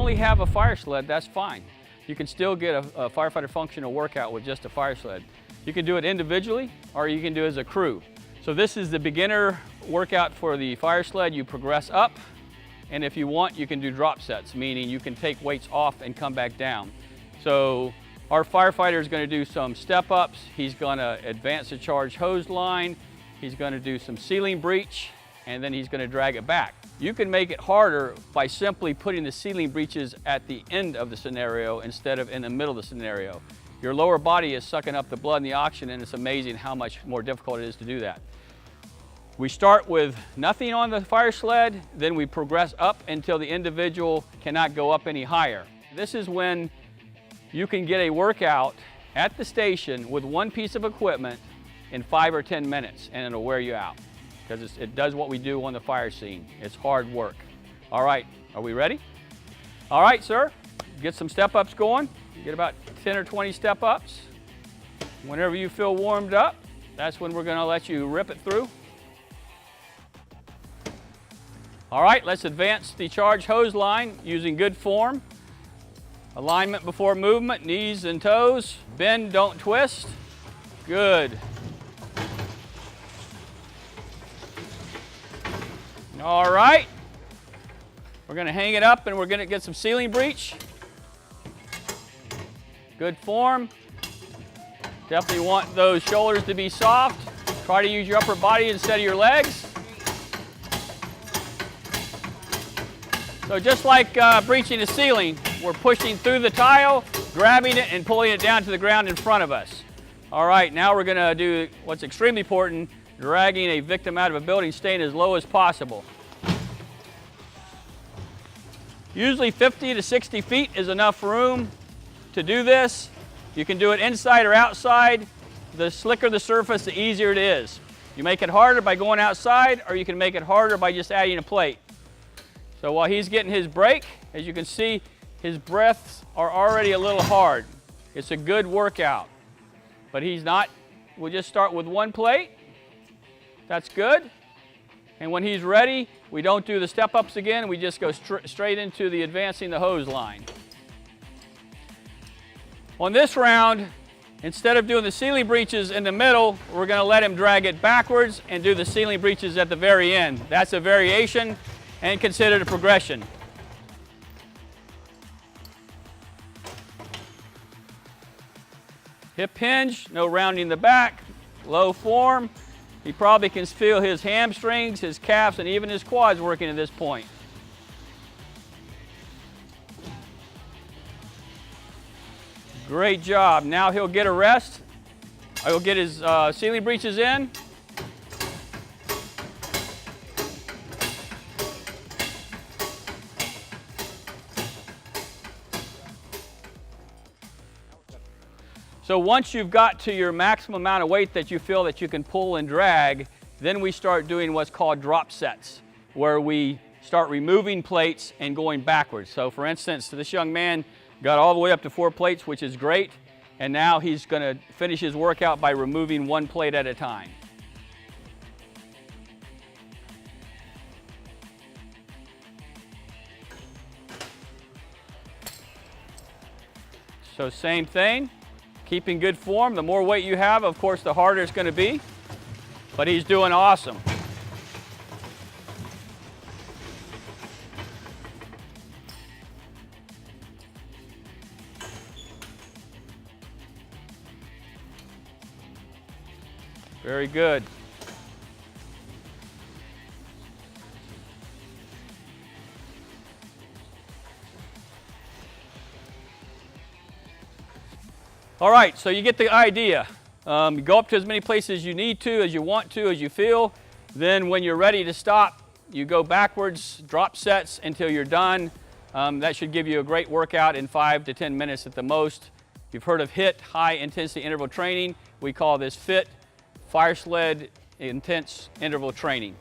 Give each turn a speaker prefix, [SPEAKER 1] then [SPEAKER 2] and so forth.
[SPEAKER 1] only have a fire sled, that's fine. You can still get a Firefighter Functional Workout with just a fire sled. You can do it individually, or you can do it as a crew. So this is the beginner workout for the fire sled. You progress up, and if you want, you can do drop sets, meaning you can take weights off and come back down. So our firefighter is going to do some step-ups. He's going to advance the charge hose line. He's going to do some ceiling breach, and then he's going to drag it back. You can make it harder by simply putting the ceiling breaches at the end of the scenario instead of in the middle of the scenario. Your lower body is sucking up the blood and the oxygen, and it's amazing how much more difficult it is to do that. We start with nothing on the fire sled, then we progress up until the individual cannot go up any higher. This is when you can get a workout at the station with one piece of equipment in 5 or 10 minutes, and it'll wear you out because it does what we do on the fire scene. It's hard work. All right, are we ready? All right, sir, get some step-ups going. Get about 10 or 20 step-ups. Whenever you feel warmed up, that's when we're going to let you rip it through. All right, let's advance the charge hose line using good form. Alignment before movement, knees and toes. Bend, don't twist. Good. All right. We're going to hang it up and we're going to get some ceiling breach. Good form. Definitely want those shoulders to be soft. Try to use your upper body instead of your legs. So just like breaching the ceiling, we're pushing through the tile, grabbing it, and pulling it down to the ground in front of us. All right, now we're going to do what's extremely important, dragging a victim out of a building, staying as low as possible. Usually 50 to 60 feet is enough room to do this. You can do it inside or outside. The slicker the surface, the easier it is. You make it harder by going outside, or you can make it harder by just adding a plate. So while he's getting his break, as you can see, his breaths are already a little hard. It's a good workout, but he's not. We'll just start with one plate. That's good. And when he's ready, we don't do the step-ups again. We just go straight into the advancing the hose line. On this round, instead of doing the ceiling breaches in the middle, we're going to let him drag it backwards and do the ceiling breaches at the very end. That's a variation and considered a progression. Hip hinge, no rounding the back, low form. He probably can feel his hamstrings, his calves, and even his quads working at this point. Great job. Now he'll get a rest. He'll get his ceiling breaches in. So once you've got to your maximum amount of weight that you feel that you can pull and drag, then we start doing what's called drop sets, where we start removing plates and going backwards. So for instance, this young man got all the way up to 4 plates, which is great, and now he's going to finish his workout by removing 1 plate at a time. So same thing. Keeping good form. The more weight you have, of course, the harder it's going to be. But he's doing awesome. Very good. All right, so you get the idea. You go up to as many places as you need to, as you want to, as you feel. Then when you're ready to stop, you go backwards, drop sets until you're done. That should give you a great workout in 5 to 10 minutes at the most. You've heard of HIIT, high intensity interval training. We call this FIT, Firesled Intense Interval Training.